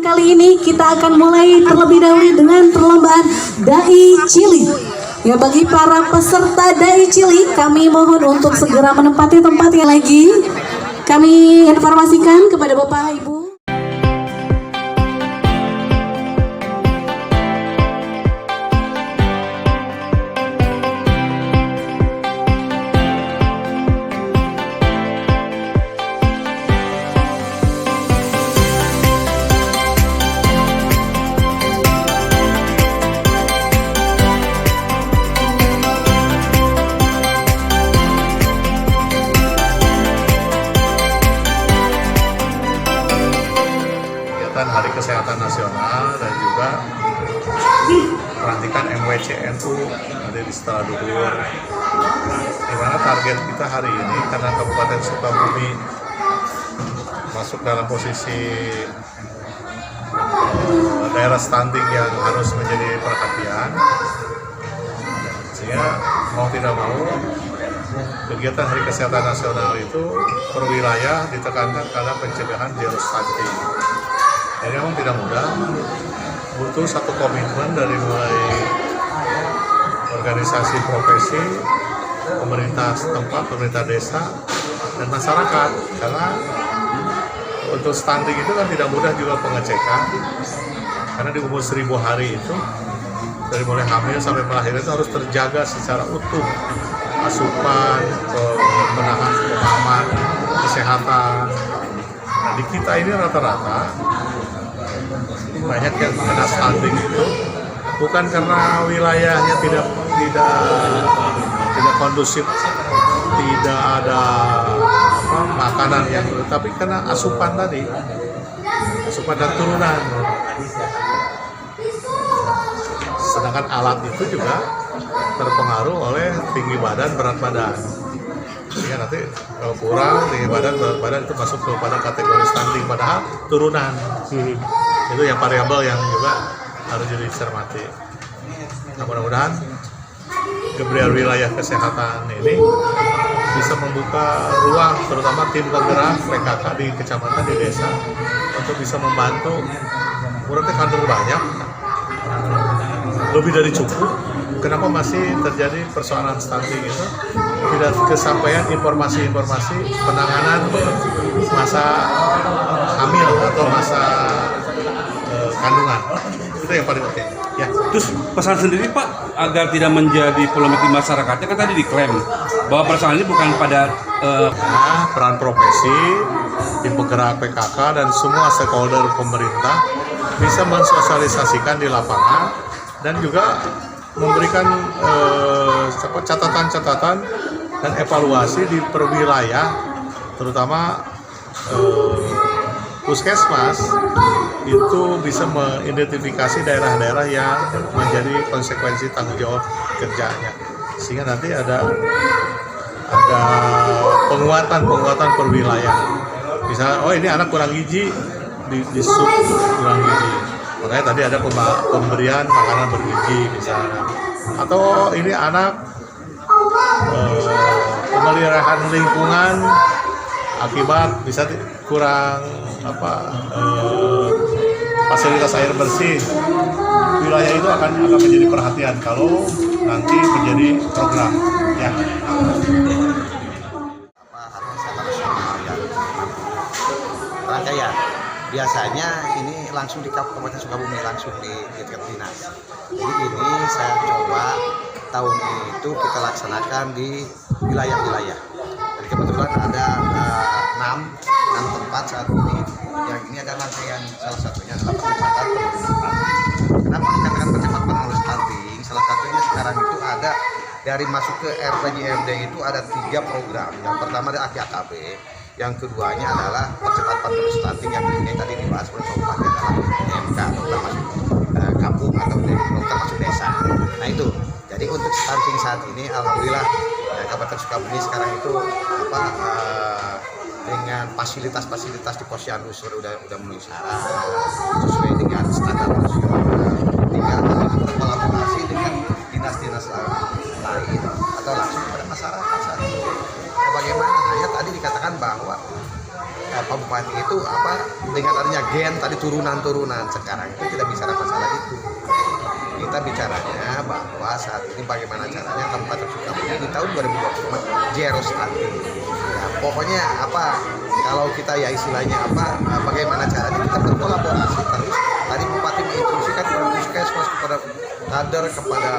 kali ini kita akan mulai terlebih dahulu dengan perlombaan Dai Cilik. Ya, bagi para peserta Dai Cilik, kami mohon untuk segera menempati tempat yang lagi. Kami informasikan kepada Bapak Ibu. Hari Kesehatan Nasional dan juga pelantikan MWCNU ada di Setelah Duhur, di mana target kita hari ini karena Kabupaten Sukabumi masuk dalam posisi daerah stunting yang harus menjadi perhatian, sehingga mau tidak mau kegiatan Hari Kesehatan Nasional itu per wilayah ditekankan karena pencegahan zero stunting. Jadi memang tidak mudah, butuh satu komitmen dari mulai organisasi profesi, pemerintah setempat, pemerintah desa, dan masyarakat. Karena untuk stunting itu kan tidak mudah juga pengecekan, karena di umur 1000 hari itu, dari mulai hamil sampai melahirkan itu harus terjaga secara utuh, asupan, pemahaman, kesehatan. Nah, di kita ini rata-rata banyak yang kena stunting itu bukan karena wilayahnya tidak kondusif, tidak ada makanan yang, tapi karena asupan tadi, asupan dan turunan. Sedangkan alat itu juga terpengaruh oleh tinggi badan, berat badan. Sehingga nanti kalau kurang tinggi badan, berat badan itu masuk kepada kategori stunting, padahal turunan. Itu yang variabel yang juga harus dicermati. Nah, mudah-mudahan keberhasilan wilayah kesehatan ini bisa membuka ruang, terutama tim penggerak PKK di kecamatan, di desa, untuk bisa membantu. Berarti kader banyak, lebih dari cukup. Kenapa masih terjadi persoalan stunting itu? Tidak kesampaian informasi-informasi penanganan masa hamil atau masa kandungan. Itu yang paling penting. Ya, terus pesan sendiri Pak agar tidak menjadi polemik di masyarakatnya, kan tadi diklaim bahwa persoalan ini bukan pada peran profesi, tim penggerak PKK dan semua stakeholder pemerintah bisa mensosialisasikan di lapangan dan juga memberikan catatan-catatan dan evaluasi di perwilayah, terutama Puskesmas itu bisa mengidentifikasi daerah-daerah yang menjadi konsekuensi tanggung jawab kerjanya, sehingga nanti ada penguatan per wilayah. Misalnya, oh ini anak kurang gizi, di sub kurang gizi, makanya tadi ada pemberian makanan bergizi misalnya. Atau ini anak pemeliharaan lingkungan akibat bisa kurang fasilitas air bersih, wilayah itu akan menjadi perhatian kalau nanti menjadi program ya. Rangkaian biasanya ini langsung di Kabupaten Sukabumi, langsung di tingkat dinas. Jadi ini saya coba tahun itu kita laksanakan di wilayah-wilayah. Jadi kebetulan ada 6 tempat saat ini. Yang ini ada rangkaian, salah satunya adalah percepatan penurunan stunting. Kenapa dikatakan percepatan penurunan stunting? Salah satunya sekarang itu ada dari masuk ke RPJMD itu ada 3 program. Yang pertama ada AKKB, yang keduanya adalah percepatan penurunan stunting yang ini tadi dibahas oleh Kabupaten adalah MK, dokter masuk kampung atau dokter masuk desa. Nah itu. Jadi untuk stunting saat ini, alhamdulillah Kabupaten Sukabumi sekarang itu dengan fasilitas-fasilitas di Posyandu udah memenuhi syarat sesuai dengan standar nasional. Tinggal nanti berkolaborasi dengan dinas-dinas lain atau langsung kepada masyarakat saat ini. Bagaimana? Hanya tadi dikatakan bahwa Pak Bupati itu dengan adanya gen tadi turunan-turunan. Sekarang itu tidak bicara masalah itu. Kita bicaranya bahwa saat ini bagaimana caranya Kabupaten Sukabumi di tahun 2024 zero stunting. Ya, pokoknya apa kalau kita ya istilahnya apa bagaimana caranya kita berkolaborasi terus. Tadi Bupati menginstruksikan kepada kader kepada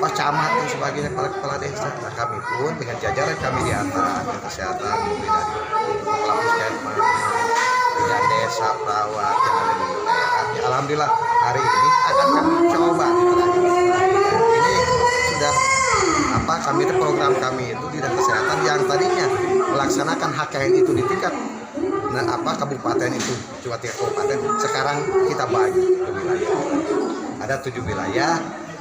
camat dan sebagainya para kepala desa. Nah, kami pun dengan jajaran kami di atas kesehatan mulai dari kepala puskesmas, bidan desa, perawat yang ada di daerah. Ya, alhamdulillah hari ini akan kami coba ini sudah kami itu program kami itu di dinas kesehatan yang tadinya melaksanakan HKN itu di tingkat kabupaten itu cuma 3 kabupaten, sekarang kita bagi ke wilayah. Ada 7 wilayah.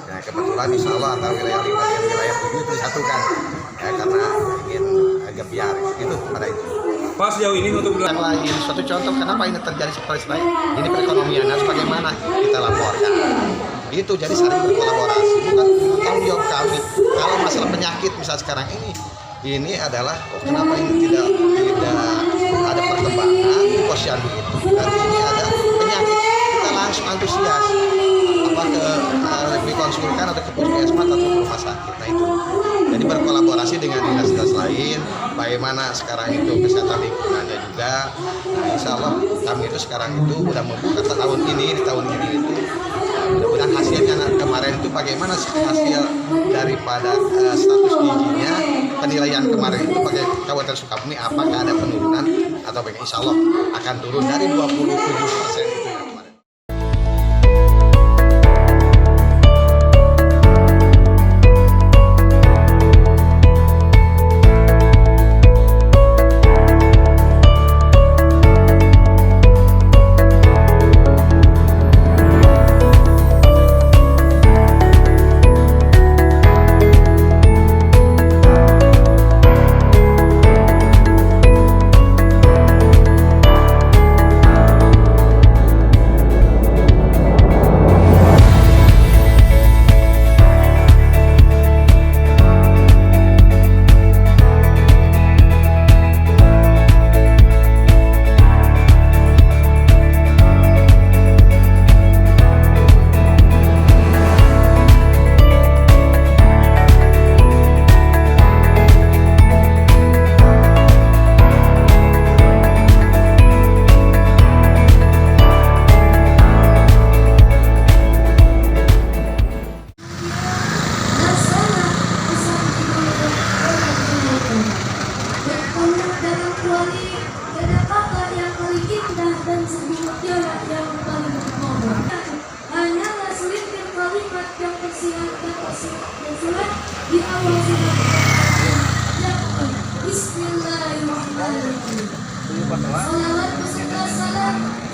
Nah, kebetulan insya Allah antara wilayah 5 dan wilayah 7 itu disatukan ya, karena ingin agak biar itu pada itu. Pas sejauh ini untuk yang lain suatu contoh kenapa ini terjadi seperti ini perekonomian harus bagaimana kita laporkan itu, jadi saling berkolaborasi bukan tanggung jawab kami. Kalau masalah penyakit misal sekarang ini adalah kenapa ini tidak ada perkembangan di posyandu itu, berarti ini ada penyakit, kita langsung antusias dikonsulkan atau ke puskesmas atau ke rumah sakit. Nah itu jadi berkolaborasi dengan dinas-dinas lain, bagaimana sekarang itu kesehatan lingkungannya juga. Nah, insya Allah kami itu sekarang itu sudah membuka di tahun ini itu mudah-mudahan hasilnya kemarin itu bagaimana hasil daripada status gizinya penilaian kemarin itu bagi Kabupaten Sukabumi apakah ada penurunan atau bagaimana. Insya Allah akan turun dari 27% itu. Bismillahirrahmanirrahim. Salawat beserta salam